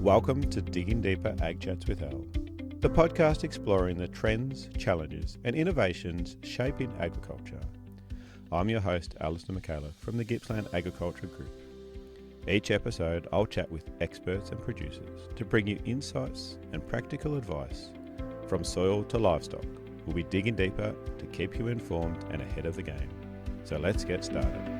Welcome to Digging Deeper Ag Chats with Al, the podcast exploring the trends, challenges and innovations shaping agriculture. I'm your host, Alistair McCullough from the Gippsland Agriculture Group. Each episode, I'll chat with experts and producers to bring you insights and practical advice from soil to livestock. We'll be digging deeper to keep you informed and ahead of the game. So let's get started.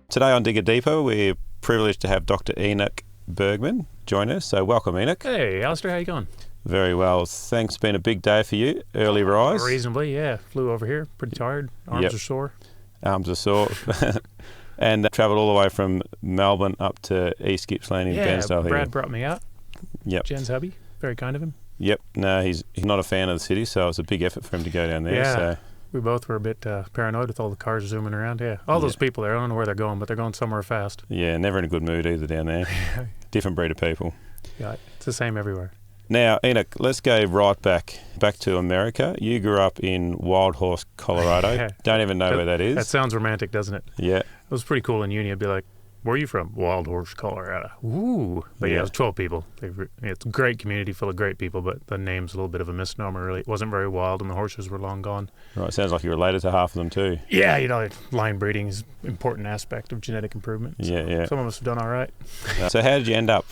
Today on Digger Deeper, we're privileged to have Dr. Enoch Bergman join us. So welcome, Enoch. Hey, Alistair, how you going? Very well. Thanks. It's been a big day for you. Early rise. Reasonably, yeah. Flew over here, pretty tired. Arms are sore. Arms are sore. And travelled all the way from Melbourne up to East Gippsland in Bairnsdale here. Brad brought me out. Yep. Jen's hubby. Very kind of him. Yep. No, he's not a fan of the city, so it's a big effort for him to go down there. Yeah. So. We both were a bit paranoid with all the cars zooming around. Yeah. All those people there, I don't know where they're going, but they're going somewhere fast. Yeah, never in a good mood either down there. Different breed of people. Yeah, it's the same everywhere. Now, Enoch, let's go right back to America. You grew up in WildHorse, Colorado. Yeah. Don't even know where that is. That sounds romantic, doesn't it? Yeah. It was pretty cool in uni. I'd be like, where are you from? WildHorse, Colorado. Ooh. But yeah, it was 12 people. It's a great community full of great people, but the name's a little bit of a misnomer, really. It wasn't very wild, and the horses were long gone. Right, sounds like you're related to half of them too. Yeah, line breeding is an important aspect of genetic improvement. So Yeah. Some of us have done all right. So how did you end up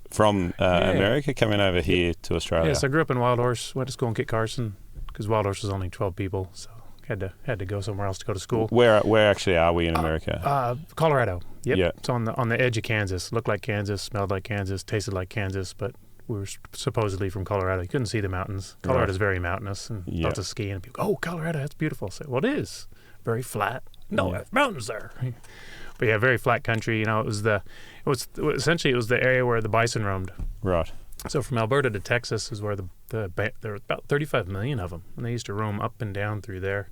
from America coming over here to Australia? Yes, I grew up in WildHorse, went to school in Kit Carson, because WildHorse was only 12 people, so had to go somewhere else to go to school. Where actually are we in America? Colorado. Yep. Yeah. It's on the edge of Kansas. Looked like Kansas, smelled like Kansas, tasted like Kansas, but we were supposedly from Colorado. You couldn't see the mountains. Colorado's very mountainous and lots of skiing. And people go, "Oh, Colorado, that's beautiful." I say, "Well, it is. Very flat. No, there's mountains there." But yeah, very flat country. It was essentially the area where the bison roamed. Right. So from Alberta to Texas is where there were about 35 million of them, and they used to roam up and down through there.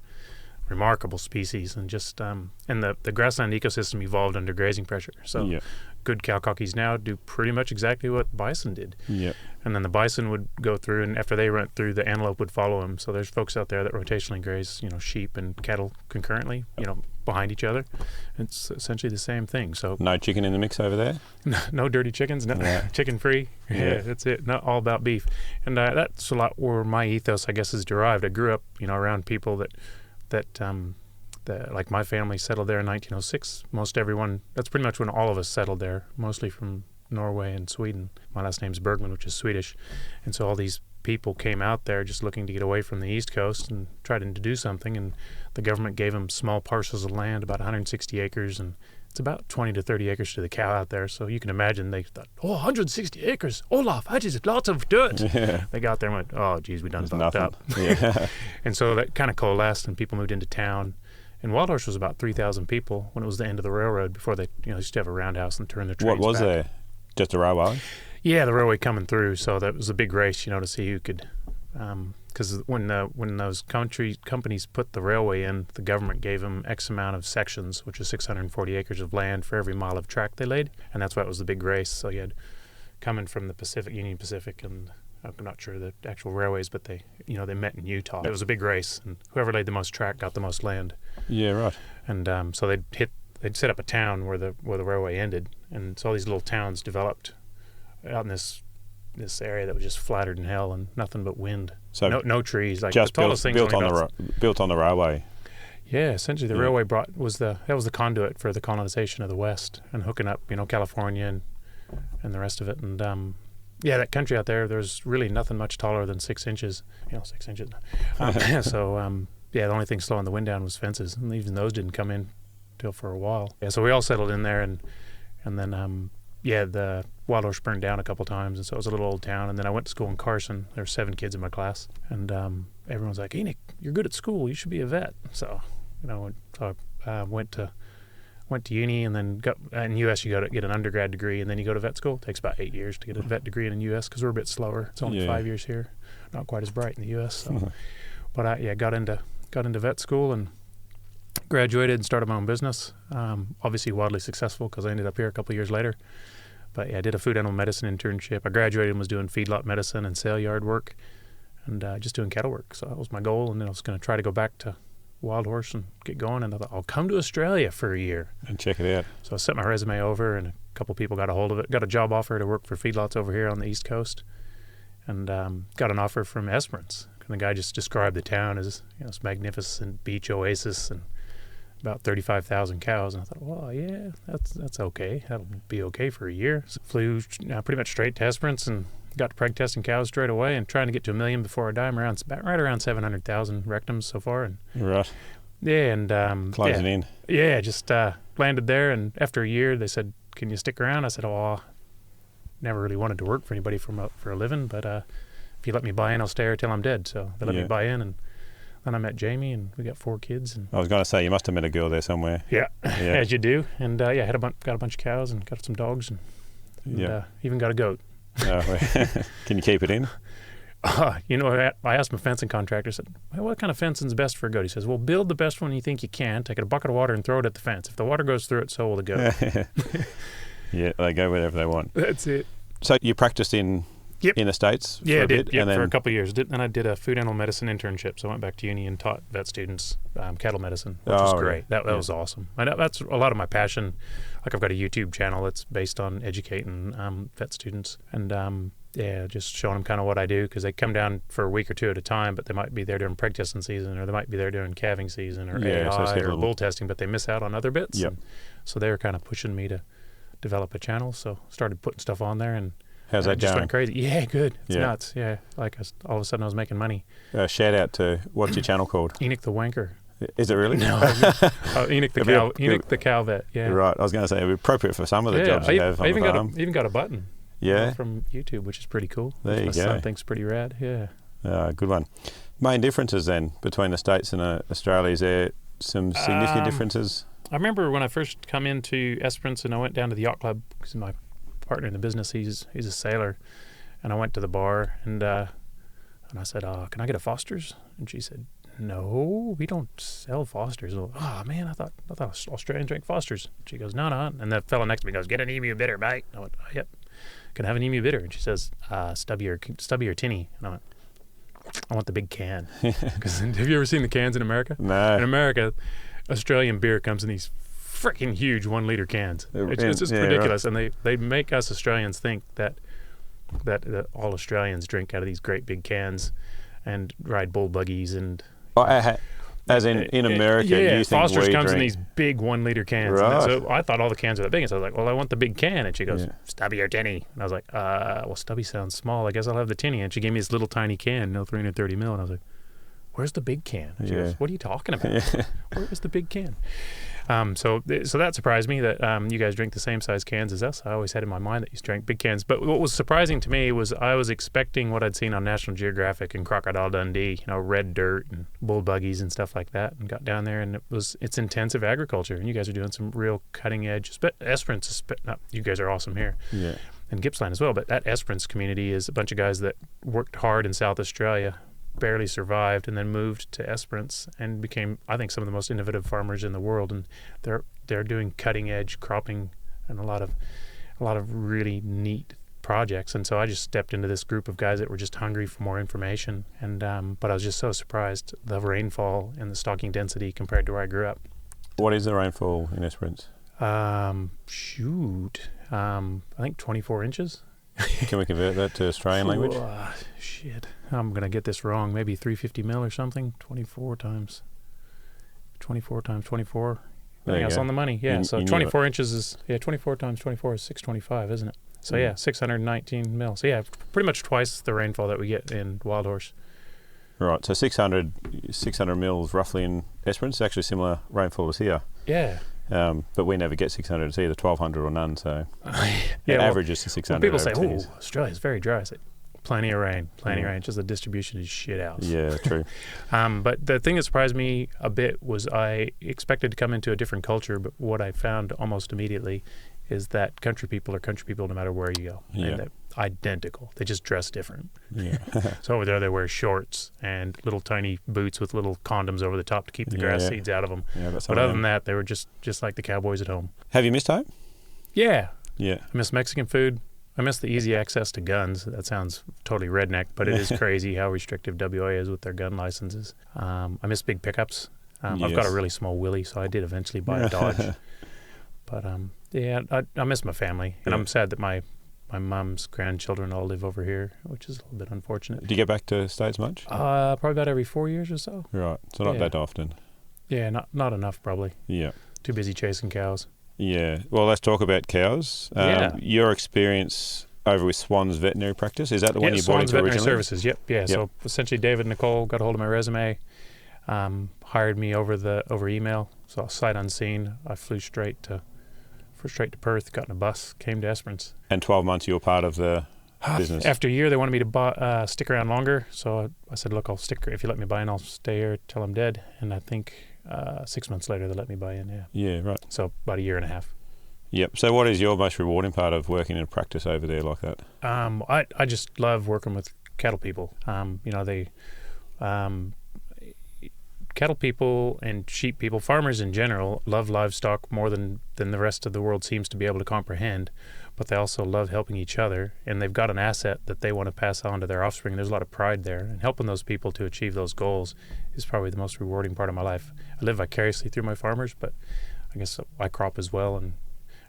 Remarkable species, and just and the grassland ecosystem evolved under grazing pressure. So good cow cockies now do pretty much exactly what bison did. Yeah. And then the bison would go through, and after they went through, the antelope would follow them. So there's folks out there that rotationally graze, sheep and cattle concurrently, behind each other. It's essentially the same thing. So no chicken in the mix over there? No dirty chickens, chicken free. Yeah, that's it. Not all about beef. And that's a lot where my ethos, I guess, is derived. I grew up, around people that like my family settled there in 1906. Most everyone, that's pretty much when all of us settled there, mostly from Norway and Sweden. My last name's Bergman, which is Swedish. And so all these people came out there just looking to get away from the East Coast and tried to do something. And the government gave them small parcels of land, about 160 acres. And it's about 20 to 30 acres to the cow out there. So you can imagine they thought, 160 acres. Olaf, that is lots of dirt. Yeah. They got there and went, oh, geez, we done fucked up. Yeah. And so that kind of coalesced and people moved into town. And WildHorse was about 3,000 people when it was the end of the railroad before they used to have a roundhouse and turn the trains What was back. there? Just a railway? Yeah, the railway coming through. So that was a big race, to see who could... Because when those companies put the railway in, the government gave them X amount of sections, which is 640 acres of land for every mile of track they laid, and that's why it was the big race. So you had coming from the Pacific, Union Pacific, and I'm not sure the actual railways, but they met in Utah. It was a big race, and whoever laid the most track got the most land. Yeah, right. And so they'd set up a town where the railway ended, and so all these little towns developed out in this area that was just flattered in hell and nothing but wind. So no trees. Like just the tallest built on the railway. Yeah, essentially the railway was the conduit for the colonization of the West and hooking up California and the rest of it. And that country out there, there's really nothing much taller than 6 inches. 6 inches. The only thing slowing the wind down was fences, and even those didn't come in till for a while. Yeah, so we all settled in there, and then the WildHorse burned down a couple times, and so it was a little old town. And then I went to school in Carson. There were 7 kids in my class, and everyone's like, "Enoch, you're good at school. You should be a vet." So, I went to uni, and then in U.S. you got to get an undergrad degree, and then you go to vet school. It takes about 8 years to get a vet degree in the U.S. because we're a bit slower. It's only 5 years here, not quite as bright in the U.S. So. But I got into vet school and graduated and started my own business. Obviously wildly successful because I ended up here a couple of years later. But I did a food animal medicine internship. I graduated and was doing feedlot medicine and sale yard work and just doing cattle work. So that was my goal. And then I was going to try to go back to WildHorse and get going. And I thought, I'll come to Australia for a year and check it out. So I sent my resume over, and a couple people got a hold of it. Got a job offer to work for feedlots over here on the East Coast, and got an offer from Esperance. And the guy just described the town as, you know, this magnificent beach oasis and about 35,000 cows. And I thought, well, yeah, that's okay. That'll be okay for a year. So flew pretty much straight to Esperance and got to preg testing cows straight away and trying to get to 1 million before I die. I'm right around 700,000 rectums so far. And right. Yeah, and closing in. Yeah, just landed there, and after a year they said, "Can you stick around?" I said, "Oh, never really wanted to work for anybody for a living, but if you let me buy in, I'll stay here till I'm dead." So they let me buy in, and then I met Jamie, and we got 4 kids. And I was going to say, you must have met a girl there somewhere. Yeah, as you do. And got a bunch of cows and got some dogs, and even got a goat. Can you keep it in? You know, I asked my fencing contractor, I said, well, what kind of fencing is best for a goat? He says, well, build the best one you think you can, take a bucket of water and throw it at the fence. If the water goes through it, so will the goat. Yeah, they go wherever they want. That's it. So you practiced in the States for a bit? Yeah, for a couple of years. Then I did a food animal medicine internship, so I went back to uni and taught vet students cattle medicine, which was great. That was awesome. That's a lot of my passion. Like, I've got a YouTube channel that's based on educating vet students, and just showing them kind of what I do, because they come down for a week or two at a time, but they might be there during preg testing season, or they might be there during calving season, or AI or bull testing, but they miss out on other bits. Yep. And so they were kind of pushing me to develop a channel, so started putting stuff on there, and how's that just going? went crazy. Yeah, good. It's nuts. Yeah, like all of a sudden I was making money. Shout out to, what's your channel called? Enoch the Wanker. Is it really? No. Enoch the Cow Vet. Yeah. Right. I was going to say, it'd be appropriate for some of the jobs you have on the farm. I even got a button. Yeah. From YouTube, which is pretty cool. There you go. My son thinks pretty rad. Yeah. Good one. Main differences then between the States and Australia, is there some significant differences? I remember when I first come into Esperance and I went down to the yacht club, because my partner in the business, he's a sailor, and I went to the bar and I said, can I get a Foster's? And she said, no, we don't sell Foster's. Oh man, I thought Australians drank Foster's. She goes, no. And the fellow next to me goes, get an emu bitter, mate. I went, yep. Can I have an emu bitter? And she says, stubby or tinny. And I went, I want the big can. Because have you ever seen the cans in America? No. In America, Australian beer comes in these freaking huge 1 liter cans. It's just ridiculous. Right. And they make us Australians think that all Australians drink out of these great big cans and ride bull buggies and... As in America, you think Foster's we comes drink... in these big 1 liter cans. Right. So I thought all the cans were that big. And so I was like, well, I want the big can. And she goes, stubby or tinny. And I was like, well, stubby sounds small. I guess I'll have the tinny. And she gave me this little tiny can, 330 mil. And I was like, where's the big can? And she goes, what are you talking about? Where is the big can? So that surprised me that you guys drink the same size cans as us. I always had in my mind that you drank big cans. But what was surprising to me was I was expecting what I'd seen on National Geographic and Crocodile Dundee, red dirt and bull buggies and stuff like that, and got down there and it's intensive agriculture. And you guys are doing some real cutting edge. Esperance, you guys are awesome here. Yeah. And Gippsland as well. But that Esperance community is a bunch of guys that worked hard in South Australia, barely survived, and then moved to Esperance and became, I think, some of the most innovative farmers in the world. And they're doing cutting edge cropping and a lot of really neat projects. And so I just stepped into this group of guys that were just hungry for more information. And but I was just so surprised, the rainfall and the stocking density compared to where I grew up. What is the rainfall in Esperance? I think 24 inches. Can we convert that to Australian language? Shit. I'm going to get this wrong. Maybe 350 mil or something. 24 times 24. I think that's on the money. Yeah. So 24 inches is, 24 times 24 is 625, isn't it? So 619 mil. So pretty much twice the rainfall that we get in WildHorse. Right. So 600 mils roughly in Esperance. It's actually similar rainfall as here. Yeah. But we never get 600. It's either 1,200 or none. So it averages to 600. People say, Australia's very dry. I say, plenty of rain. Just the distribution is shit out. Yeah, true. But the thing that surprised me a bit was I expected to come into a different culture, but what I found almost immediately is that country people are country people no matter where you go. Yeah. And they're identical. They just dress different. Yeah. So over there they wear shorts and little tiny boots with little condoms over the top to keep the grass seeds out of them. Yeah, but other than that, they were just like the cowboys at home. Have you missed home? Yeah. Yeah. I miss Mexican food. I miss the easy access to guns. That sounds totally redneck, but it is crazy how restrictive WA is with their gun licenses. I miss big pickups. I've got a really small willy, so I did eventually buy a Dodge. But I miss my family, and I'm sad that my mum's grandchildren all live over here, which is a little bit unfortunate. Do you get back to States much? Probably about every 4 years or so. Right, so not that often. Yeah, not enough probably. Yeah. Too busy chasing cows. Yeah. Well, let's talk about cows. Your experience over with Swan's Veterinary Practice, is that the one you bought into Veterinary originally? Services, yep. So essentially David and Nicole got a hold of my resume, hired me over email, so sight unseen. I flew straight to Perth, got in a bus, came to Esperance. And 12 months you were part of the business? After a year, they wanted me to stick around longer, so I said, look, I'll stick. If you let me buy in, I'll stay here till I'm dead. And I think 6 months later, they let me buy in, Yeah, right. So about a year and a half. Yep. So what is your most rewarding part of working in a practice over there like that? I just love working with cattle people. Cattle people and sheep people, farmers in general, love livestock more than the rest of the world seems to be able to comprehend, but they also love helping each other, and they've got an asset that they want to pass on to their offspring. There's a lot of pride there, and helping those people to achieve those goals is probably the most rewarding part of my life. I live vicariously through my farmers, but I guess I crop as well and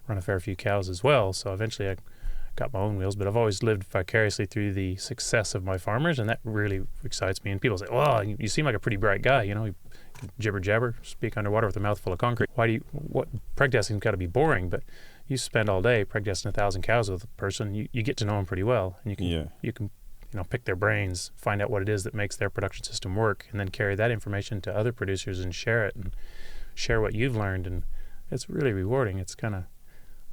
run a fair few cows as well, so eventually I got my own wheels, but I've always lived vicariously through the success of my farmers, and that really excites me. And people say, well, you seem like a pretty bright guy, you can jibber jabber, speak underwater with a mouthful of concrete. Preg testing's got to be boring, but you spend all day preg testing 1,000 cows with a person, you get to know them pretty well, and you can pick their brains, find out what it is that makes their production system work, and then carry that information to other producers and share it, and share what you've learned, and it's really rewarding. It's kind of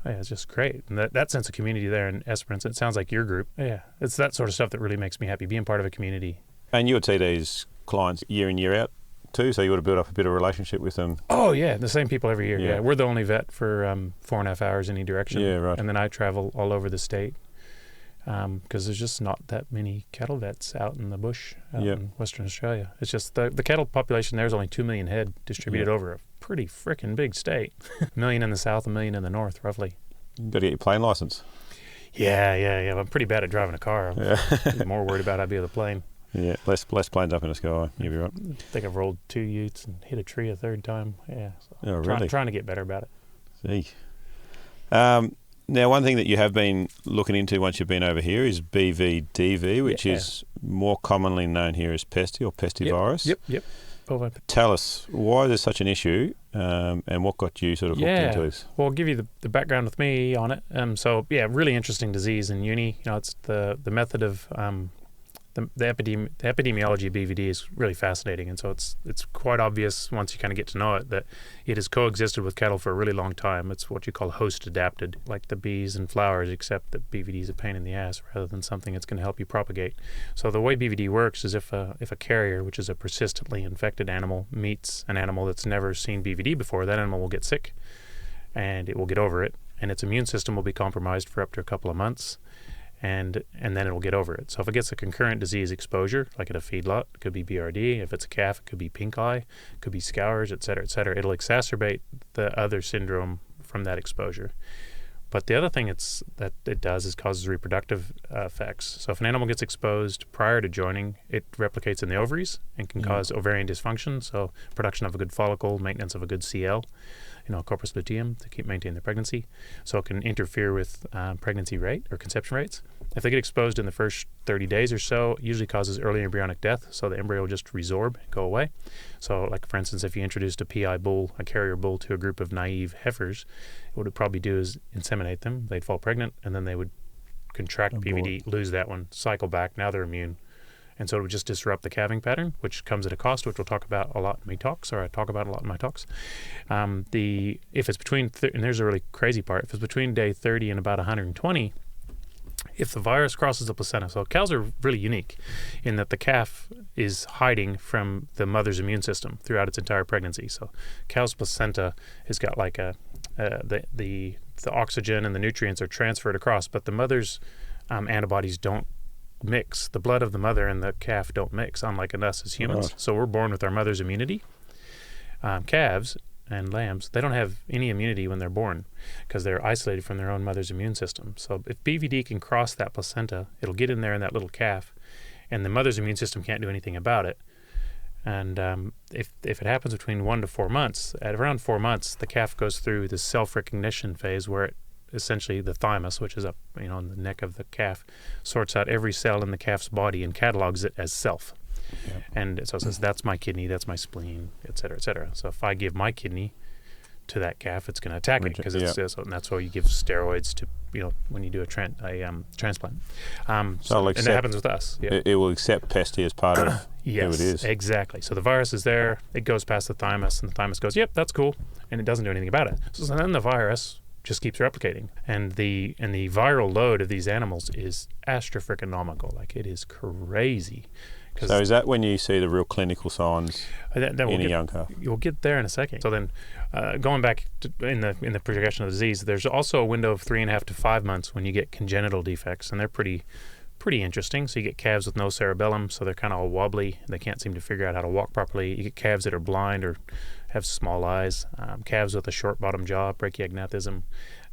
it's just great. And that sense of community there in Esperance, it sounds like your group. Yeah, it's that sort of stuff that really makes me happy, being part of a community. And you would see these clients year in, year out too, so you would have built up a bit of relationship with them? Oh, yeah, the same people every year. Yeah. We're the only vet for 4.5 hours in any direction. Yeah, right. And then I travel all over the state because there's just not that many cattle vets out in the bush in Western Australia. It's just the cattle population there is only 2 million head distributed over a pretty frickin' big state. 1 million in the south, 1 million in the north, roughly. You've got to get your plane license. Yeah. I'm pretty bad at driving a car. I'm more worried about I'd be with a plane. Yeah, less planes up in the sky. You'll be right. I think I've rolled 2 utes and hit a tree a third time. Yeah. So really? Trying to get better about it. See. Now, one thing that you have been looking into once you've been over here is BVDV, which is more commonly known here as pestivirus. Yep. Bovine. Tell us, why is there such an issue, and what got you sort of hooked into this? Well, I'll give you the background with me on it. Really interesting disease in uni. It's the method of the epidemiology of BVD is really fascinating, and so it's quite obvious once you kind of get to know it that it has coexisted with cattle for a really long time. It's what you call host adapted, like the bees and flowers, except that BVD is a pain in the ass rather than something that's going to help you propagate. So the way BVD works is if a carrier, which is a persistently infected animal, meets an animal that's never seen BVD before, that animal will get sick, and it will get over it, and its immune system will be compromised for up to a couple of months. And then it'll get over it. So if it gets a concurrent disease exposure, like at a feedlot, it could be BRD. If it's a calf, it could be pink eye, it could be scours, et cetera, et cetera. It'll exacerbate the other syndrome from that exposure. But the other thing that it does is causes reproductive effects. So if an animal gets exposed prior to joining, it replicates in the ovaries and can cause ovarian dysfunction, so production of a good follicle, maintenance of a good CL, corpus luteum, to maintain the pregnancy. So it can interfere with pregnancy rate or conception rates. If they get exposed in the first 30 days or so, it usually causes early embryonic death, so the embryo will just resorb and go away. So like, for instance, if you introduced a PI bull, a carrier bull, to a group of naive heifers, what it would probably do is inseminate them, they'd fall pregnant, and then they would contract BVD, lose that one, cycle back, now they're immune. And so it would just disrupt the calving pattern, which comes at a cost, which we'll talk about a lot in my talks, or I talk about a lot in my talks. If it's between, and there's a really crazy part, if it's between day 30 and about 120, if the virus crosses the placenta, so cows are really unique in that the calf is hiding from the mother's immune system throughout its entire pregnancy. So cow's placenta has got like the oxygen and the nutrients are transferred across, but the mother's antibodies don't mix. The blood of the mother and the calf don't mix, unlike us as humans. Right. So we're born with our mother's immunity. Calves and lambs, they don't have any immunity when they're born because they're isolated from their own mother's immune system. So if BVD can cross that placenta, it'll get in there in that little calf, and the mother's immune system can't do anything about it. And if it happens between 1 to 4 months, at around 4 months, the calf goes through this self-recognition phase where it essentially the thymus, which is up on the neck of the calf, sorts out every cell in the calf's body and catalogs it as self. Yep. And so it says, that's my kidney, that's my spleen, et cetera, et cetera. So if I give my kidney to that calf, it's going to attack it because and that's why you give steroids to when you do a transplant. And that happens with us. Yeah. It will accept pesty as part of yes, who it is. Exactly. So the virus is there, it goes past the thymus, and the thymus goes, yep, that's cool, and it doesn't do anything about it. So then the virus just keeps replicating, and the viral load of these animals is astro-freakonomical. Like, it is crazy. So is that when you see the real clinical signs in a young calf? You'll get there in a second. So then, going back in the progression of the disease, there's also a window of 3.5 to 5 months when you get congenital defects, and they're pretty interesting. So you get calves with no cerebellum, so they're kind of all wobbly. They can't seem to figure out how to walk properly. You get calves that are blind or have small eyes, calves with a short bottom jaw, brachyignathism,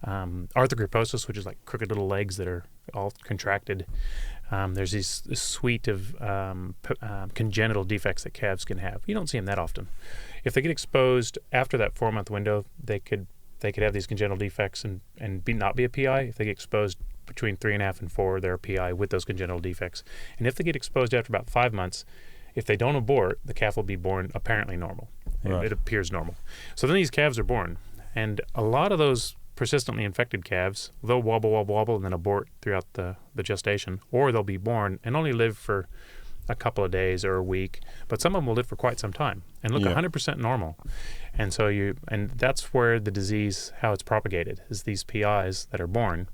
arthrogryposis, which is like crooked little legs that are all contracted. There's this suite of congenital defects that calves can have. You don't see them that often. If they get exposed after that 4-month window, they could have these congenital defects and not be a PI. If they get exposed between 3.5 and 4, they're a PI with those congenital defects. And if they get exposed after about 5 months, if they don't abort, the calf will be born apparently normal. Right. It appears normal. So then these calves are born, and a lot of those persistently infected calves, they'll wobble, and then abort throughout the gestation, or they'll be born and only live for a couple of days or a week, but some of them will live for quite some time and look 100% normal. And so and that's where the disease, how it's propagated, is these PIs that are born,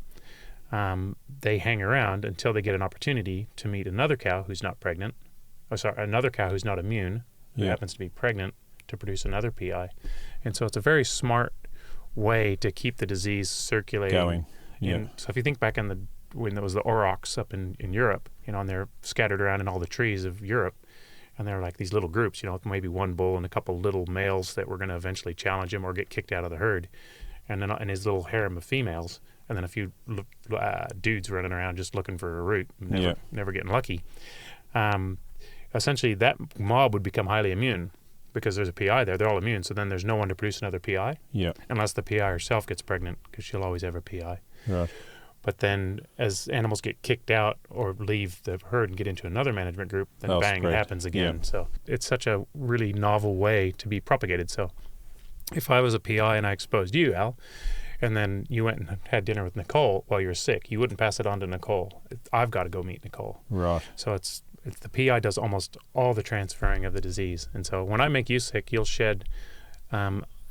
they hang around until they get an opportunity to meet another cow who's not pregnant, another cow who's not immune, who happens to be pregnant, to produce another PI. And so it's a very smart way to keep the disease circulating. Going. Yeah. So if you think back when there was the aurochs up in Europe, and they're scattered around in all the trees of Europe, and they're like these little groups, maybe one bull and a couple little males that were going to eventually challenge him or get kicked out of the herd, and his little harem of females, and then a few dudes running around just looking for a root, never getting lucky. Essentially, that mob would become highly immune because there's a PI there. They're all immune, so then there's no one to produce another PI. Yeah. Unless the PI herself gets pregnant, because she'll always have a PI. Right. But then as animals get kicked out or leave the herd and get into another management group, then bang, it happens again. Yeah. So it's such a really novel way to be propagated. So if I was a PI and I exposed you, Al, and then you went and had dinner with Nicole while you were sick, you wouldn't pass it on to Nicole. I've got to go meet Nicole. Right. So it's the PI does almost all the transferring of the disease. And so when I make you sick, you'll shed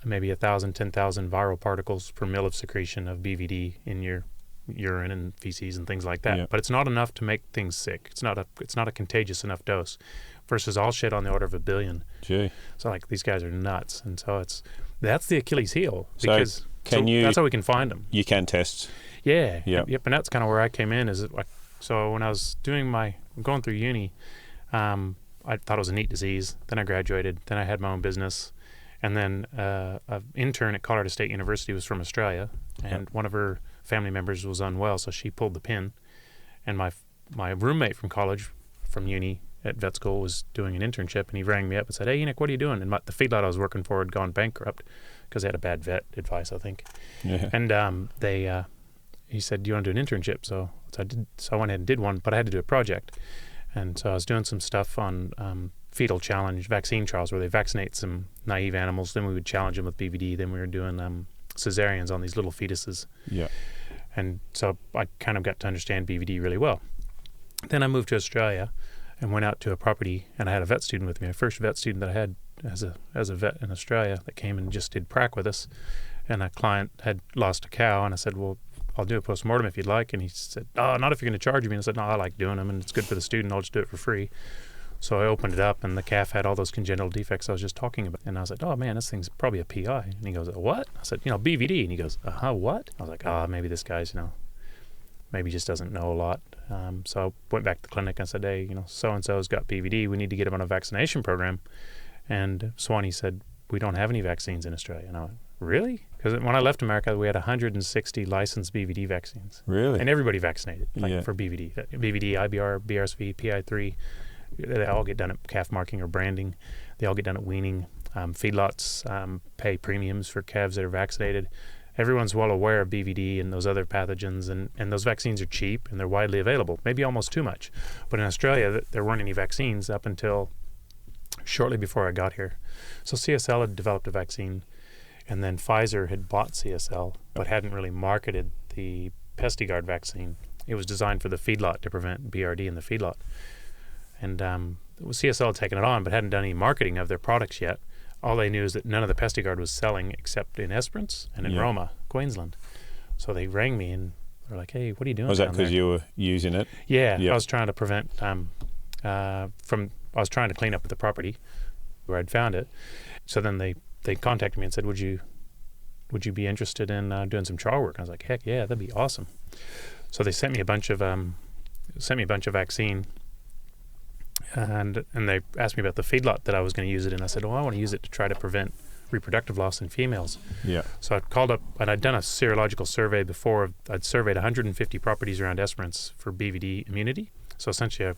maybe 1,000, 10,000 viral particles per mil of secretion of BVD in your urine and feces and things like that. Yep. But it's not enough to make things sick. It's not a contagious enough dose. Versus I'll shed on the order of 1 billion. Gee. So like these guys are nuts. And so that's the Achilles heel. Because that's how we can find them. You can test. Yeah. Yep. And that's kind of where I came in. So when I was going through uni, I thought it was a neat disease. Then I graduated. Then I had my own business. And then an intern at Colorado State University was from Australia. And one of her family members was unwell, so she pulled the pin. And my roommate from college, from uni at vet school, was doing an internship. And he rang me up and said, "Hey, Enoch, what are you doing?" And the feedlot I was working for had gone bankrupt because they had a bad vet advice, I think. Yeah. And he said, "Do you want to do an internship?" So I went ahead and did one, but I had to do a project. And so I was doing some stuff on fetal challenge vaccine trials where they vaccinate some naive animals. Then we would challenge them with BVD. Then we were doing cesareans on these little fetuses. Yeah. And so I kind of got to understand BVD really well. Then I moved to Australia and went out to a property, and I had a vet student with me, a first vet student that I had as a vet in Australia that came and just did prac with us. And a client had lost a cow, and I said, "Well, I'll do a postmortem if you'd like." And he said, "Oh, not if you're going to charge me." And I said, "No, I like doing them, and it's good for the student. I'll just do it for free." So I opened it up, and the calf had all those congenital defects I was just talking about. And I was like, "Oh, man, this thing's probably a PI." And he goes, "What?" I said, "BVD." And he goes, "What?" I was like, maybe this guy's, maybe just doesn't know a lot. So I went back to the clinic and said, "Hey, so-and-so's got BVD. We need to get him on a vaccination program." And Swanee said, "We don't have any vaccines in Australia." And I went, "Really?" Because when I left America, we had 160 licensed BVD vaccines. Really? And everybody vaccinated, for BVD. BVD, IBR, BRSV, PI3, They all get done at calf marking or branding. They all get done at weaning. Feedlots pay premiums for calves that are vaccinated. Everyone's well aware of BVD and those other pathogens, and those vaccines are cheap and they're widely available, maybe almost too much. But in Australia, there weren't any vaccines up until shortly before I got here. So CSL had developed a vaccine, and then Pfizer had bought CSL, but hadn't really marketed the PestiGuard vaccine. It was designed for the feedlot to prevent BRD in the feedlot. And CSL had taken it on, but hadn't done any marketing of their products yet. All they knew is that none of the PestiGuard was selling except in Esperance and in Roma, Queensland. So they rang me and they're like, "Hey, what are you doing?" Was that because you were using it? Yeah, I was trying to prevent I was trying to clean up the property where I'd found it. So then they contacted me and said, "Would you be interested in doing some trial work?" I was like, "Heck yeah, that'd be awesome." So they sent me a bunch of vaccine. And they asked me about the feedlot that I was going to use it in. I said, "Well, I want to use it to try to prevent reproductive loss in females." Yeah. So I called up, and I'd done a serological survey before. I'd surveyed 150 properties around Esperance for BVD immunity. So essentially, I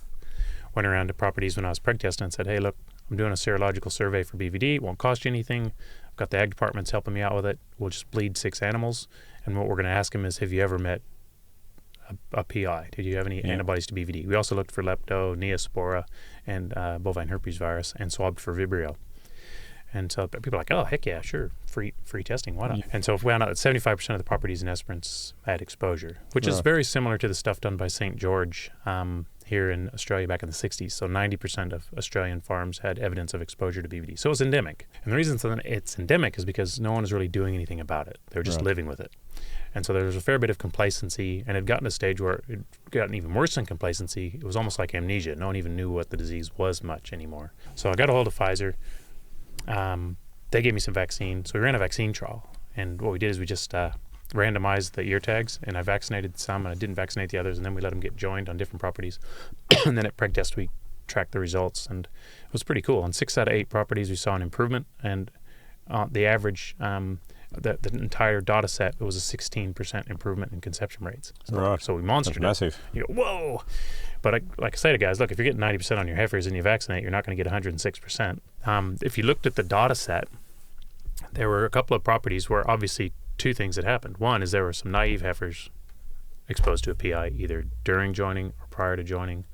went around to properties when I was preg testing and said, "Hey, look, I'm doing a serological survey for BVD. It won't cost you anything. I've got the ag departments helping me out with it. We'll just bleed 6 animals. And what we're going to ask them is, have you ever met a PI? Did you have any antibodies to BVD?" We also looked for lepto, neospora, and bovine herpes virus, and swabbed for Vibrio. And so people are like, "Oh, heck yeah, sure, free testing, why not?" Yeah. And so we found out that 75% of the properties in Esperance had exposure, which is very similar to the stuff done by St. George here in Australia back in the 60s. So 90% of Australian farms had evidence of exposure to BVD. So it's endemic. And the reason it's endemic is because no one is really doing anything about it. They're just living with it. And so there was a fair bit of complacency, and it had gotten to a stage where it had gotten even worse than complacency. It was almost like amnesia. No one even knew what the disease was much anymore. So I got a hold of Pfizer. They gave me some vaccine. So we ran a vaccine trial. And what we did is we just randomized the ear tags, and I vaccinated some, and I didn't vaccinate the others, and then we let them get joined on different properties. And then at preg test, we tracked the results, and it was pretty cool. On 6 out of 8 properties, we saw an improvement, and the average... the entire data set, it was a 16% improvement in conception rates. So we monstered it. Massive. You go, whoa! But like I say to guys, look, if you're getting 90% on your heifers and you vaccinate, you're not going to get 106%. If you looked at the data set, there were a couple of properties where obviously 2 things had happened. One is there were some naive heifers exposed to a PI either during joining or prior to joining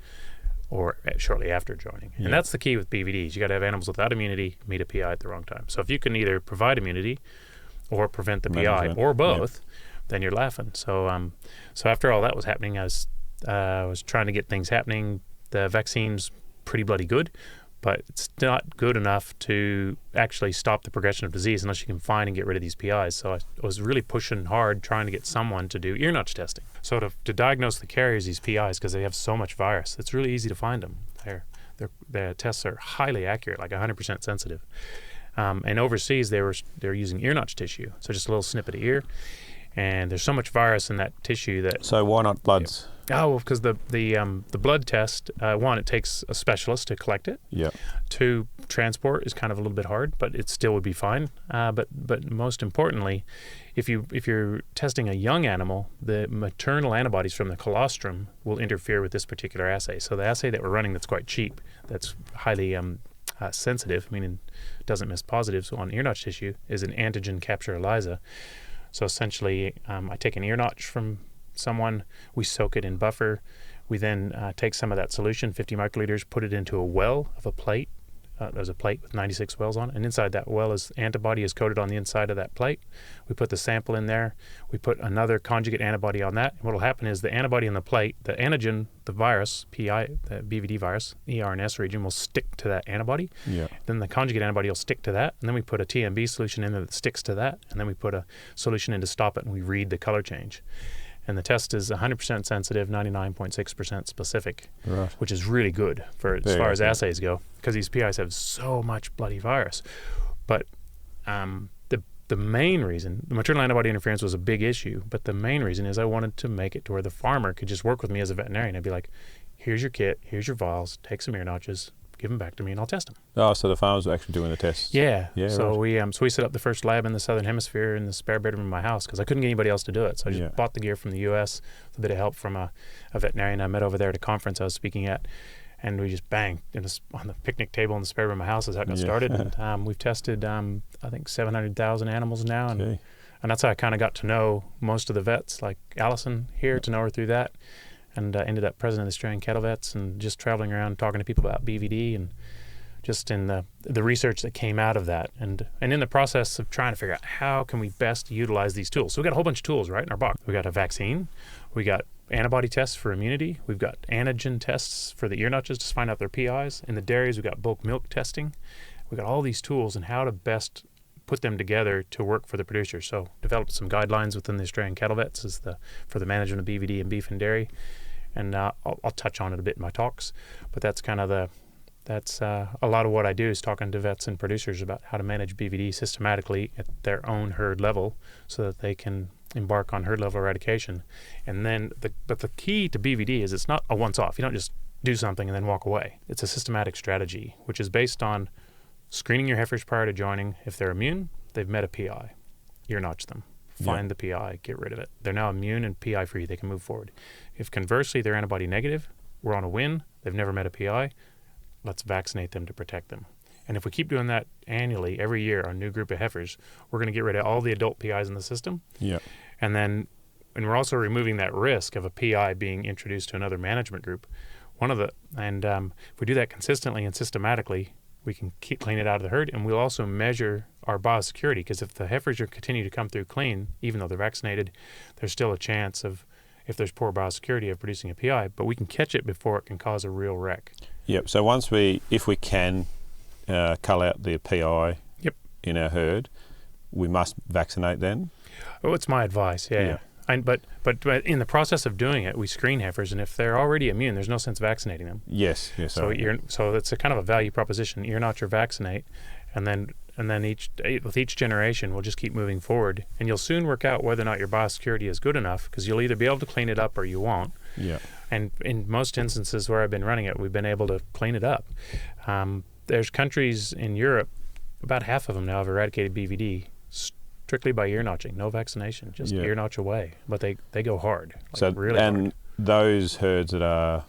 or shortly after joining. And that's the key with BVDs. You got to have animals without immunity meet a PI at the wrong time. So if you can either provide immunity or prevent the PI, or both, then you're laughing. So so after all that was happening, I was trying to get things happening. The vaccine's pretty bloody good, but it's not good enough to actually stop the progression of disease unless you can find and get rid of these PIs. So I was really pushing hard trying to get someone to do ear notch testing. So to diagnose the carriers, these PIs, because they have so much virus, it's really easy to find them. Their tests are highly accurate, like 100% sensitive. And overseas, they're using ear notch tissue, so just a little snippet of ear, and there's so much virus in that tissue that. So why not bloods? Oh, well, because the blood test, one, it takes a specialist to collect it. Yeah. 2, transport is kind of a little bit hard, but it still would be fine. But most importantly, if you're testing a young animal, the maternal antibodies from the colostrum will interfere with this particular assay. So the assay that we're running, that's quite cheap, that's highly sensitive, meaning doesn't miss positives on ear notch tissue, is an antigen capture ELISA. So essentially, I take an ear notch from someone, we soak it in buffer, we then take some of that solution, 50 microliters, put it into a well of a plate. There's a plate with 96 wells on it, and inside that well is antibody is coated on the inside of that plate. We put the sample in there. We put another conjugate antibody on that. And what will happen is the antibody in the plate, the antigen, the virus, PI, the BVD virus, ER and S region will stick to that antibody. Yeah. Then the conjugate antibody will stick to that, and then we put a TMB solution in there that sticks to that, and then we put a solution in to stop it, and we read the color change. And the test is 100% sensitive, 99.6% specific, which is really good as far as assays go, because these PIs have so much bloody virus. But the main reason, the maternal antibody interference was a big issue, but the main reason is I wanted to make it to where the farmer could just work with me as a veterinarian. I'd be like, here's your kit, here's your vials, take some ear notches, give them back to me, and I'll test them. Oh, so the farmers were actually doing the tests. Yeah. So we set up the first lab in the Southern Hemisphere in the spare bedroom of my house because I couldn't get anybody else to do it. So I just bought the gear from the U.S. with a bit of help from a veterinarian I met over there at a conference I was speaking at. And we just bang, on the picnic table in the spare room of my house is how it got started. And we've tested, I think, 700,000 animals now. And that's how I kind of got to know most of the vets, like Allison here, to know her through that. And ended up president of the Australian Cattle Vets, and just traveling around talking to people about BVD, and just in the research that came out of that. And in the process of trying to figure out how can we best utilize these tools. So we got a whole bunch of tools, right, in our box. We got a vaccine. We got antibody tests for immunity. We've got antigen tests for the ear notches to find out their PIs. In the dairies, we've got bulk milk testing. We've got all these tools and how to best put them together to work for the producers. So developed some guidelines within the Australian Cattle Vets for the management of BVD and beef and dairy. And I'll touch on it a bit in my talks. But that's kind of that's a lot of what I do is talking to vets and producers about how to manage BVD systematically at their own herd level so that they can embark on herd level eradication. And then, but the key to BVD is it's not a once-off. You don't just do something and then walk away. It's a systematic strategy, which is based on screening your heifers prior to joining. If they're immune, they've met a PI. Ear notch them. Find the PI, get rid of it. They're now immune and PI free. They can move forward. If conversely they're antibody negative, we're on a win. They've never met a PI. Let's vaccinate them to protect them. And if we keep doing that annually, every year, on a new group of heifers, we're going to get rid of all the adult PIs in the system. Yeah. And we're also removing that risk of a PI being introduced to another management group. If we do that consistently and systematically, we can clean it out of the herd, and we'll also measure our biosecurity, because if the heifers continue to come through clean, even though they're vaccinated, there's still a chance of, if there's poor biosecurity, of producing a PI, but we can catch it before it can cause a real wreck. Yep. So if we can cull out the PI in our herd, we must vaccinate then? Oh, it's my advice, yeah. But in the process of doing it, we screen heifers, and if they're already immune, there's no sense vaccinating them. Yes. So it's a kind of a value proposition. Ear notch or vaccinate, and then with each generation, we'll just keep moving forward, and you'll soon work out whether or not your biosecurity is good enough, because you'll either be able to clean it up or you won't. Yeah. And in most instances where I've been running it, we've been able to clean it up. There's countries in Europe, about half of them now have eradicated BVD strictly by ear notching, no vaccination, just ear notch away. But they go hard, really hard. And those herds that are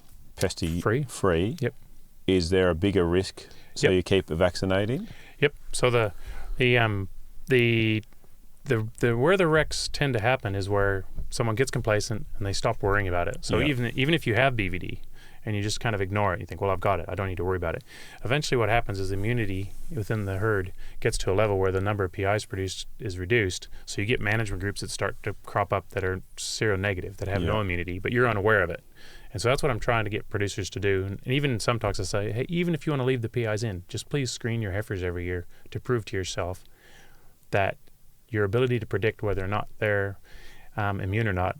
free, is there a bigger risk? So you keep vaccinating? Yep. So the where the wrecks tend to happen is where someone gets complacent and they stop worrying about it. So even if you have BVD and you just kind of ignore it, you think, well, I've got it, I don't need to worry about it. Eventually what happens is immunity within the herd gets to a level where the number of PIs produced is reduced. So you get management groups that start to crop up that are seronegative, that have no immunity, but you're unaware of it. And so that's what I'm trying to get producers to do. And even in some talks I say, hey, even if you want to leave the PIs in, just please screen your heifers every year to prove to yourself that your ability to predict whether or not they're immune or not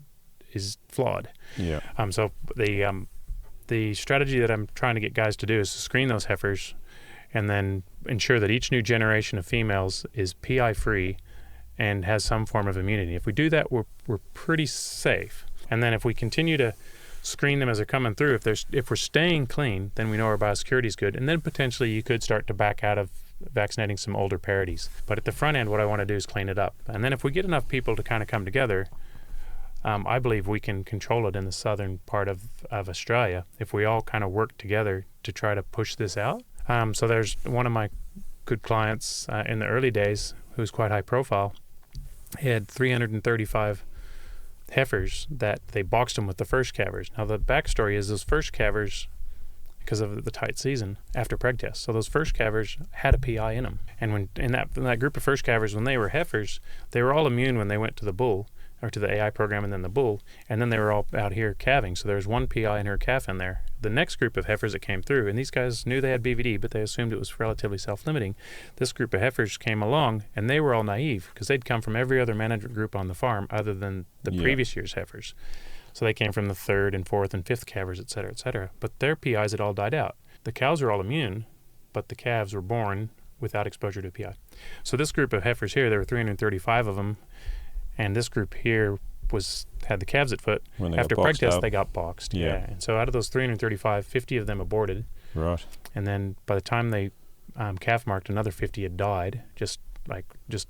is flawed. Yeah. So the strategy that I'm trying to get guys to do is to screen those heifers and then ensure that each new generation of females is PI free and has some form of immunity. If we do that, we're pretty safe. And then if we continue to screen them as they're coming through, if we're staying clean, then we know our biosecurity is good, and then potentially you could start to back out of vaccinating some older parities. But at the front end, what I want to do is clean it up. And then if we get enough people to kind of come together, I believe we can control it in the southern part of Australia if we all kind of work together to try to push this out. So there's one of my good clients in the early days who's quite high profile. He had 335 heifers that they boxed them with the first calvers. Now the backstory is those first calvers, because of the tight season, after preg test. So those first calvers had a PI in them. And when in that group of first calvers, when they were heifers, they were all immune when they went to the bull, or to the AI program and then the bull, and then they were all out here calving. So there was one PI and her calf in there. The next group of heifers that came through, and these guys knew they had BVD, but they assumed it was relatively self-limiting. This group of heifers came along, and they were all naive because they'd come from every other management group on the farm other than the previous year's heifers. So they came from the third and fourth and fifth calvers, et cetera, et cetera. But their PIs had all died out. The cows were all immune, but the calves were born without exposure to PI. So this group of heifers here, there were 335 of them, and this group here had the calves at foot. After preg test, they got boxed. Yeah. And so out of those 335, 50 of them aborted. Right. And then by the time they calf marked, another 50 had died, just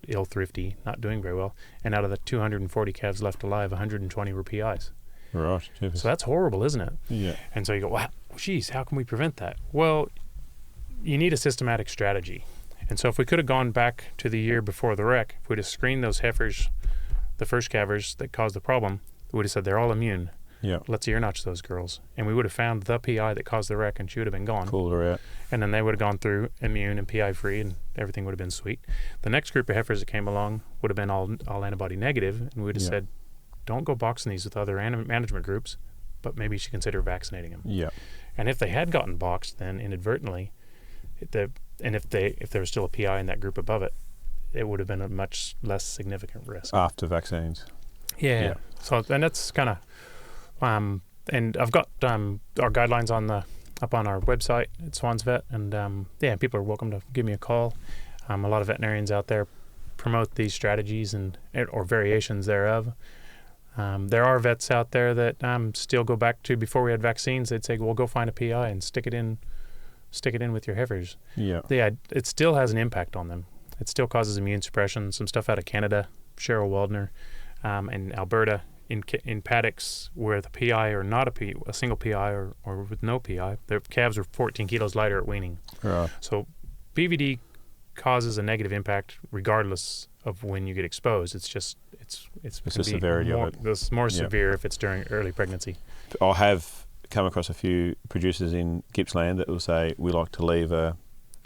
ill thrifty, not doing very well. And out of the 240 calves left alive, 120 were PIs. Right. So that's horrible, isn't it? Yeah. And so you go, wow, geez, how can we prevent that? Well, you need a systematic strategy. And so if we could have gone back to the year before the wreck, if we'd have screened those heifers, the first calvers that caused the problem, we would have said they're all immune. Yeah. Let's ear notch those girls. And we would have found the PI that caused the wreck, and she would have been gone. Pulled her out. And then they would have gone through immune and PI free, and everything would have been sweet. The next group of heifers that came along would have been all antibody negative, and we would have said, don't go boxing these with other management groups, but maybe you should consider vaccinating them. Yeah. And if they had gotten boxed, then inadvertently, and if there was still a PI in that group above it, it would have been a much less significant risk. After vaccines. Yeah. So, and that's kind of, and I've got our guidelines up on our website at Swans Vet, and people are welcome to give me a call. A lot of veterinarians out there promote these strategies or variations thereof. There are vets out there that still go back to before we had vaccines. They'd say, well, go find a PI and stick it in with your heifers. Yeah. It still has an impact on them. It still causes immune suppression. Some stuff out of Canada, Cheryl Waldner, in Alberta, in paddocks where the PI or not a single PI or with no PI, their calves are 14 kilos lighter at weaning. Right. So BVD causes a negative impact regardless of when you get exposed. It's the severity of it. It's more severe if it's during early pregnancy. I have come across a few producers in Gippsland that will say we like to leave a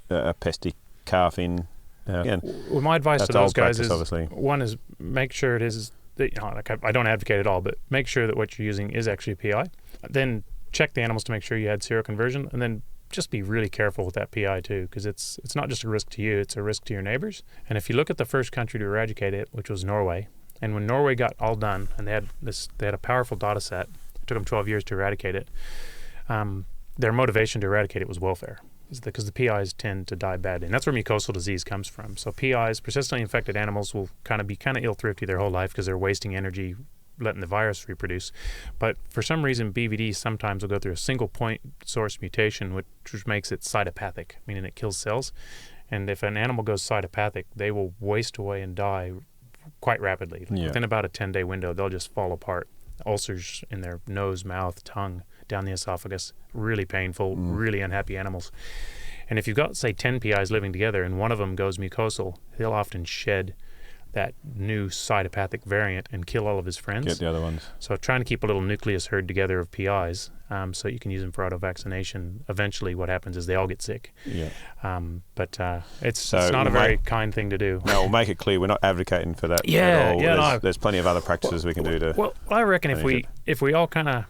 pesty calf in. Well, my advice to those guys is, obviously, one is make sure it is. I don't advocate at all, but make sure that what you're using is actually a PI. Then check the animals to make sure you had seroconversion, and then just be really careful with that PI too, because it's not just a risk to you, it's a risk to your neighbors. And if you look at the first country to eradicate it, which was Norway, and when Norway got all done, and they had a powerful data set, it took them 12 years to eradicate it. Their motivation to eradicate it was welfare, because the PIs tend to die badly, and that's where mucosal disease comes from. So PIs, persistently infected animals, will be ill thrifty their whole life because they're wasting energy letting the virus reproduce. But for some reason, BVD sometimes will go through a single point source mutation, which makes it cytopathic, meaning it kills cells. And if an animal goes cytopathic, they will waste away and die quite rapidly. Within about a 10-day window, they'll just fall apart. Ulcers in their nose, mouth, tongue, down the esophagus, really painful, really unhappy animals. And if you've got, say, 10 PIs living together and one of them goes mucosal, they'll often shed that new cytopathic variant and kill all of his friends. Get the other ones. So trying to keep a little nucleus herd together of PIs so you can use them for auto-vaccination. Eventually what happens is they all get sick. Yeah. But it's not a very kind thing to do. No, we'll make it clear we're not advocating for that at all. There's plenty of other practices we can do to... Well, I reckon if we all kind of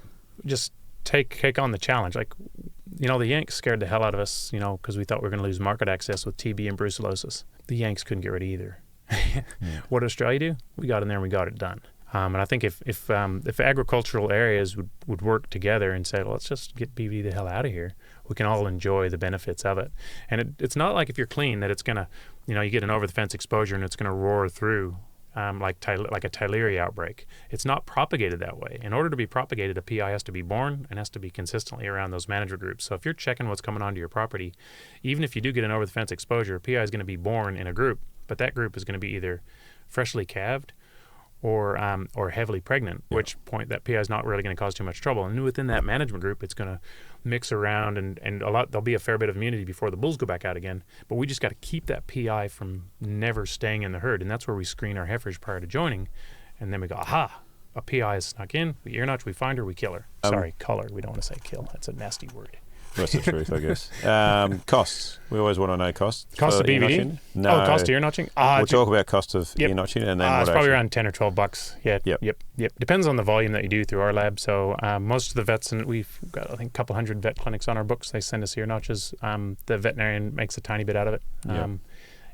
just take on the challenge, like, the Yanks scared the hell out of us, because we thought we were going to lose market access with TB and brucellosis. The Yanks couldn't get rid of either. What did Australia do? We got in there and we got it done. And I think if agricultural areas would work together and say, well, let's just get BVD the hell out of here, we can all enjoy the benefits of it. And it's not like if you're clean that it's going to, you get an over-the-fence exposure and it's going to roar through like a Theileria outbreak. It's not propagated that way. In order to be propagated, a PI has to be born and has to be consistently around those manager groups. So if you're checking what's coming onto your property, even if you do get an over-the-fence exposure, a PI is going to be born in a group, but that group is going to be either freshly calved or heavily pregnant, which point that PI is not really going to cause too much trouble. And within that management group, it's going to mix around and there'll be a fair bit of immunity before the bulls go back out again. But we just got to keep that PI from never staying in the herd. And that's where we screen our heifers prior to joining. And then we go, aha, a PI is snuck in, we ear notch, we find her, we kill her. Sorry, cull her. We don't want to say kill. That's a nasty word. That's the truth, I guess. Costs. We always want to know costs. Cost of BVD? No. Oh, cost of ear notching? We'll talk about cost of ear notching and then it's probably around $10 or $12. Yeah. Yep. Depends on the volume that you do through our lab. So most of the vets, and we've got, I think, a couple hundred vet clinics on our books. They send us ear notches. The veterinarian makes a tiny bit out of it.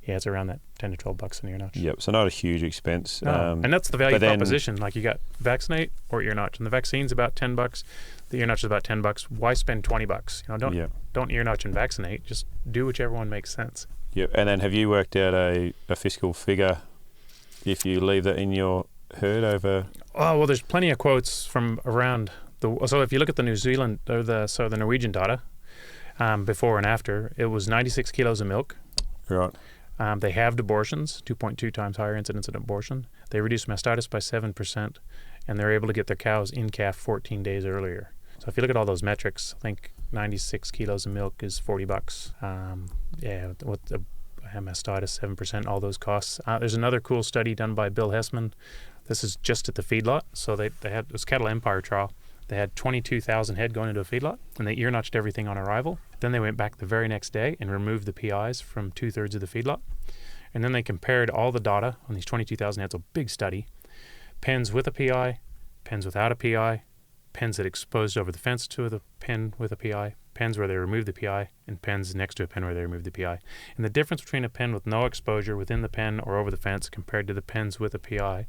It's around that $10 to $12 an ear notch. Yep, so not a huge expense. No. And that's the value proposition. Like, you got vaccinate or ear notch, and the vaccine's about $10. The ear notch is about $10. Why spend $20? Don't ear notch and vaccinate. Just do whichever one makes sense. Yep. And then have you worked out a fiscal figure if you leave that in your herd over? Oh, well, there's plenty of quotes from around so if you look at the New Zealand or the Norwegian data, before and after, it was 96 kilos of milk. Right. They halved abortions, 2.2 times higher incidence of abortion. They reduced mastitis by 7%, and they're able to get their cows in calf 14 days earlier. So if you look at all those metrics, I think 96 kilos of milk is $40. With the mastitis, 7%, all those costs. There's another cool study done by Bill Hessman. This is just at the feedlot. So they had, it was Cattle Empire trial. They had 22,000 head going into a feedlot, and they ear-notched everything on arrival. Then they went back the very next day and removed the PIs from 2/3 of the feedlot. And then they compared all the data on these 22,000 heads, a big study, pens with a PI, pens without a PI, pens that exposed over the fence to the pen with a PI, pens where they removed the PI, and pens next to a pen where they removed the PI. And the difference between a pen with no exposure within the pen or over the fence compared to the pens with a PI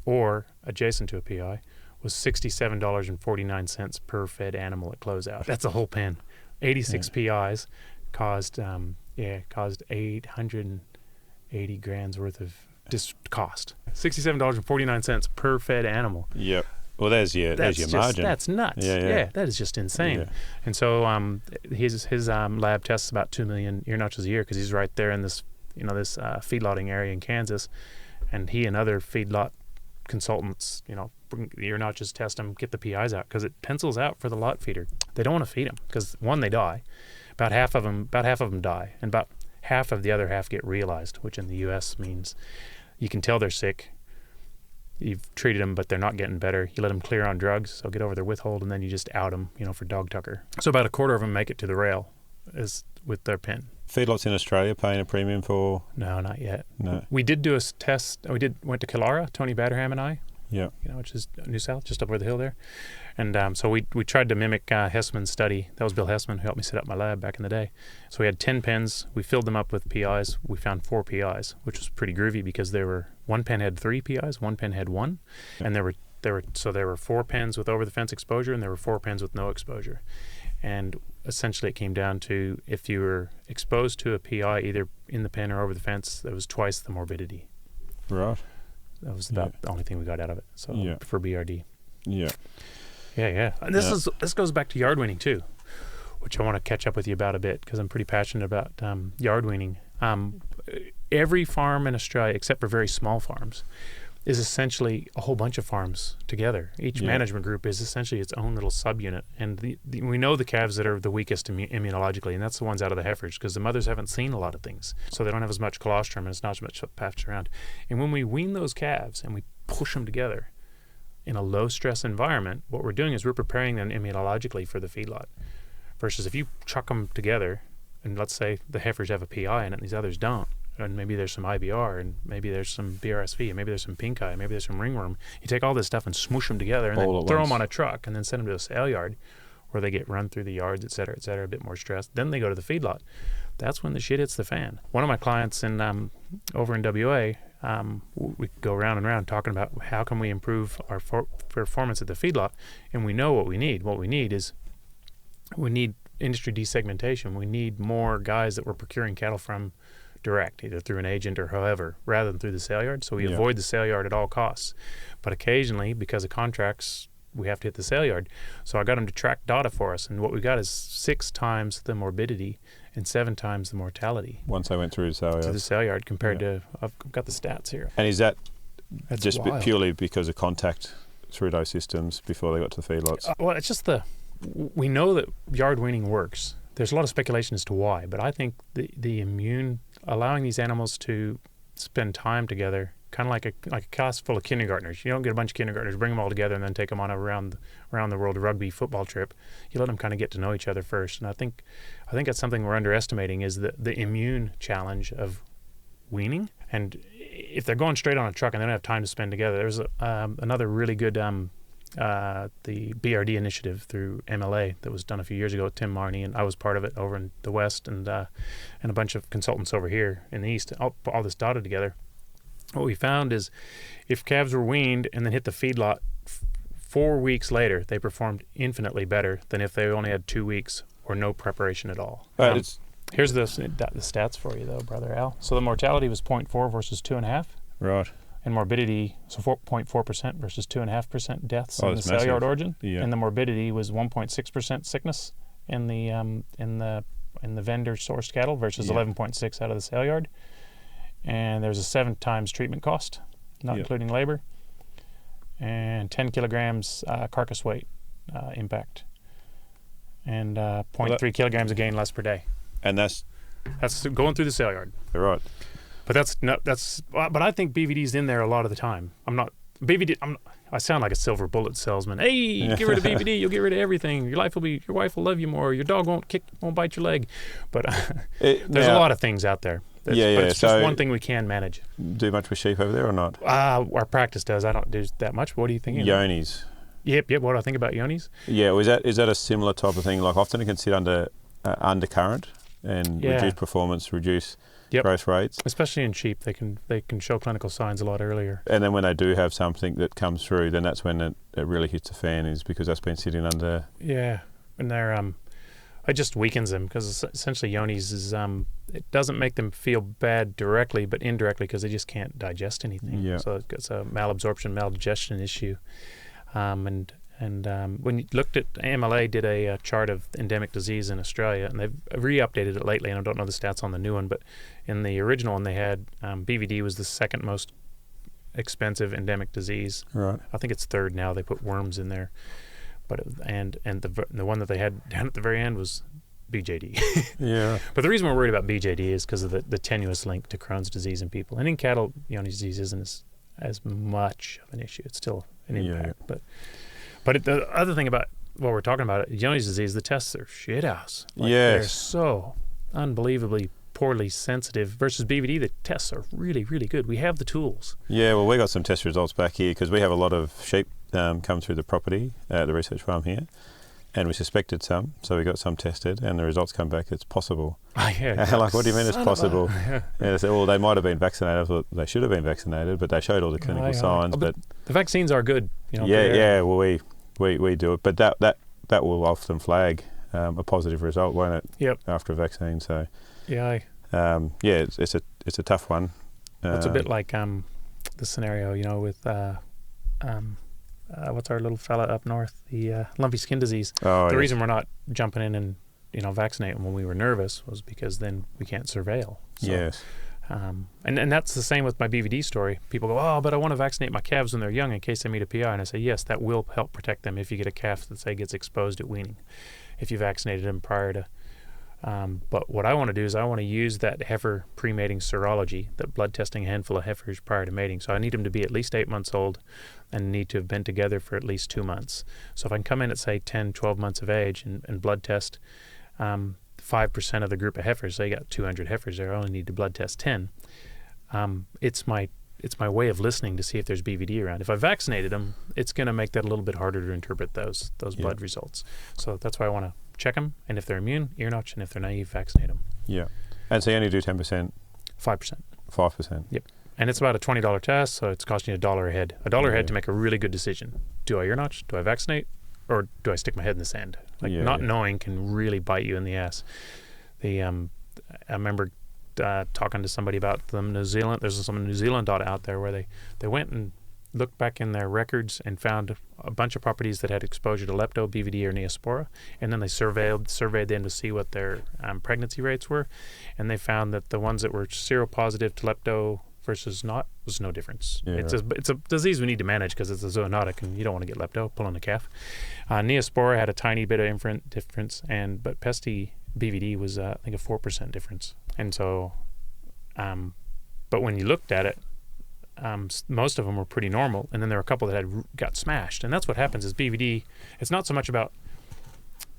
or adjacent to a PI was $67.49 per fed animal at closeout. That's a whole pen. 86 PIs caused 880 grand's worth of cost. $67.49 per fed animal. Yep. Well, there's your margin. That's nuts. Yeah, that is just insane. Yeah. And so his lab tests about 2 million ear notches a year because he's right there in this feedlotting area in Kansas, and he and other feedlot consultants, bring the ear notches, test them, get the PIs out because it pencils out for the lot feeder. They don't want to feed them because one, they die. About half of them die, and about half of the other half get realized, which in the U.S. means you can tell they're sick. You've treated them, but they're not getting better. You let them clear on drugs, so get over their withhold, and then you just out them, for dog tucker. So about a quarter of them make it to the rail is with their pen. Feedlots in Australia paying a premium for? No, not yet. No. We did do a test. Went to Killara, Tony Batterham and I. Yeah. Which is New South, just up over the hill there. And so we tried to mimic Hessman's study. That was Bill Hessman who helped me set up my lab back in the day. So we had 10 pens. We filled them up with PIs. We found 4 PIs, which was pretty groovy because one pen had 3 PIs, one pen had 1. Yeah. And there were 4 pens with over the fence exposure, and there were 4 pens with no exposure. And essentially it came down to if you were exposed to a PI either in the pen or over the fence, that was twice the morbidity. Right. That was about the only thing we got out of it. So for BRD. Yeah. Yeah. And this goes back to yard weaning too, which I want to catch up with you about a bit because I'm pretty passionate about yard weaning. Every farm in Australia, except for very small farms, is essentially a whole bunch of farms together. Each management group is essentially its own little subunit. And we know the calves that are the weakest immunologically, and that's the ones out of the heifers because the mothers haven't seen a lot of things. So they don't have as much colostrum and it's not as much patched around. And when we wean those calves and we push them together in a low-stress environment, what we're doing is we're preparing them immunologically for the feedlot. Versus if you chuck them together, and let's say the heifers have a PI in it and these others don't, and maybe there's some IBR, and maybe there's some BRSV, and maybe there's some pink eye, maybe there's some ringworm. You take all this stuff and smoosh them together and then throw them on a truck and then send them to a sale yard where they get run through the yards, et cetera, a bit more stressed. Then they go to the feedlot. That's when the shit hits the fan. One of my clients over in WA, we go round and round talking about how can we improve our performance at the feedlot, and we know what we need. What we need is industry desegmentation. We need more guys that we're procuring cattle from direct, either through an agent or however, rather than through the sale yard. So we avoid the sale yard at all costs. But occasionally, because of contracts, we have to hit the sale yard. So I got them to track data for us, and what we got is 6 times the morbidity and 7 times the mortality. Once I went through the sale yard. To the sale yard compared to, I've got the stats here. And is that's just purely because of contact through those systems before they got to the feedlots? Well, it's just we know that yard weaning works. There's a lot of speculation as to why, but I think the allowing these animals to spend time together, kind of like a class full of kindergartners. You don't get a bunch of kindergartners, bring them all together, and then take them on a around the world rugby football trip. You let them kind of get to know each other first, and I think that's something we're underestimating is the immune challenge of weaning. And if they're going straight on a truck and they don't have time to spend together, there's another really good the BRD initiative through MLA that was done a few years ago with Tim Marney, and I was part of it over in the West, and a bunch of consultants over here in the East. I'll put all this data together. What we found is if calves were weaned and then hit the feedlot 4 weeks later, they performed infinitely better than if they only had 2 weeks or no preparation at all. Here's the stats for you, though, Brother Al. So the mortality was 0.4 versus 2.5. Right. And morbidity, so 4.4% versus 2.5% deaths in the sale massive. yard origin. Yeah. And the morbidity was 1.6% sickness in the vendor sourced cattle versus 11.6 out of the sale yard. And there's a 7 times treatment cost, not including labor, and 10 kilograms carcass weight impact, and 0.3 kilograms of gain less per day. And that's going through the sale yard. right. But but I think BVD's in there a lot of the time. I sound like a silver bullet salesman. Hey, get rid of BVD, you'll get rid of everything. Your wife will love you more. Your dog won't bite your leg. But there's a lot of things out there. But it's just one thing we can manage. Do much with sheep over there or not? Our practice does. I don't do that much. What do you think? Yonis. Yep. What do I think about yonis? Yeah, is that a similar type of thing? Like often it can sit under undercurrent and reduce performance, reduce growth rates. Especially in sheep, they can show clinical signs a lot earlier. And then when they do have something that comes through, then that's when it really hits the fan, is because that's been sitting under. Yeah, and they're it just weakens them, because essentially yonis is it doesn't make them feel bad directly, but indirectly, because they just can't digest anything. Yeah. So it's a malabsorption, maldigestion issue. And when you looked at MLA did a chart of endemic disease in Australia, and they've re-updated it lately, and I don't know the stats on the new one, but in the original one they had BVD was the second most expensive endemic disease. Right. I think it's third now. They put worms in there, but the one that they had down at the very end was BJD. Yeah. But the reason we're worried about BJD is because of the tenuous link to Crohn's disease in people, and in cattle, Yoni disease isn't as much of an issue. It's still an impact, But the other thing about what we're talking about, Yoni's disease, the tests are shit house. They're so unbelievably poorly sensitive, versus BVD, the tests are really, really good. We have the tools. Yeah, well, we got some test results back here, because we have a lot of sheep come through the property at the research farm here, and we suspected some, so we got some tested, and the results come back, it's possible. Like, what do you mean it's possible? They said, well, they might have been vaccinated. I thought they should have been vaccinated, but they showed all the clinical signs. But the vaccines are good. Well, we do it, but that will often flag a positive result, won't it? Yep. After a vaccine, so it's a tough one. It's a bit like the scenario, with what's our little fella up north, the lumpy skin disease. The reason we're not jumping in and vaccinating when we were nervous was because then we can't surveil. So, yes. And that's the same with my BVD story. People go, oh, but I want to vaccinate my calves when they're young in case they meet a PI. And I say, yes, that will help protect them if you get a calf that, say, gets exposed at weaning, if you vaccinated them prior to. But what I want to do is I want to use that heifer pre-mating serology, that blood testing a handful of heifers prior to mating. So I need them to be at least 8 months old and need to have been together for at least 2 months. So if I can come in at, say, 10, 12 months of age and blood test 5% of the group of heifers, so you got 200 heifers there, I only need to blood test 10. It's my way of listening to see if there's BVD around. If I vaccinated them, it's going to make that a little bit harder to interpret those blood results. So that's why I want to check them, and if they're immune, ear notch, and if they're naive, vaccinate them. Yeah. And so you only do 10%? 5%. 5%? Yep. And it's about a $20 test, so it's costing you $1 a head. $1 a head to make a really good decision. Do I ear notch? Do I vaccinate? Or do I stick my head in the sand? Knowing can really bite you in the ass. I remember talking to somebody about them New Zealand. There's some New Zealand data out there where they went and looked back in their records and found a bunch of properties that had exposure to lepto, BVD, or neospora, and then they surveyed them to see what their pregnancy rates were, and they found that the ones that were seropositive to lepto versus not was no difference. Yeah, it's a disease we need to manage because it's a zoonotic, and you don't want to get lepto pulling a calf. Neospora had a tiny bit of difference, but pesty BVD was I think a 4% difference, and so but when you looked at it, most of them were pretty normal, and then there were a couple that got smashed. And that's what happens is BVD, it's not so much about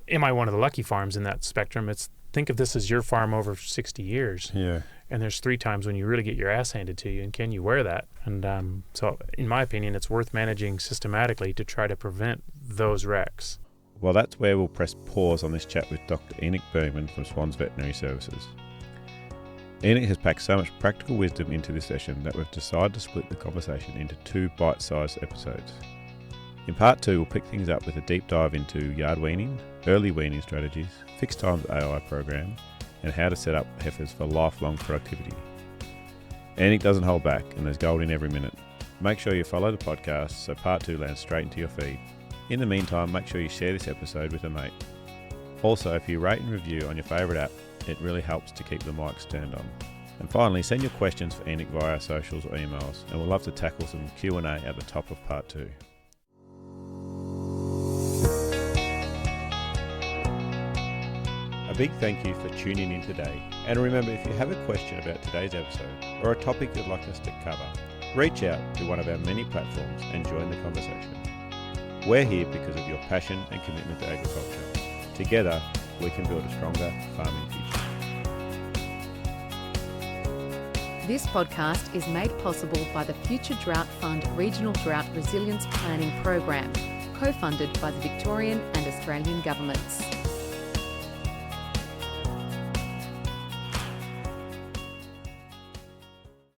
am I one of the lucky farms in that spectrum, it's think of this as your farm over 60 years. Yeah. And there's 3 times when you really get your ass handed to you, and can you wear that? And so in my opinion, it's worth managing systematically to try to prevent those wrecks. Well, that's where we'll press pause on this chat with Dr. Enoch Bergman from Swans Veterinary Services. Enoch has packed so much practical wisdom into this session that we've decided to split the conversation into 2 bite-sized episodes. In part 2, we'll pick things up with a deep dive into yard weaning, early weaning strategies, fixed times AI program, and how to set up heifers for lifelong productivity. Enoch doesn't hold back, and there's gold in every minute. Make sure you follow the podcast so part 2 lands straight into your feed. In the meantime, make sure you share this episode with a mate. Also, if you rate and review on your favourite app, it really helps to keep the mics turned on. And finally, send your questions for Enoch via our socials or emails, and we'll love to tackle some Q&A at the top of part 2. big thank you for tuning in today. And remember, if you have a question about today's episode or a topic you'd like us to cover, reach out to one of our many platforms and join the conversation. We're here because of your passion and commitment to agriculture. Together, we can build a stronger farming future. This podcast is made possible by the Future Drought Fund Regional Drought Resilience Planning Program, co-funded by the Victorian and Australian governments.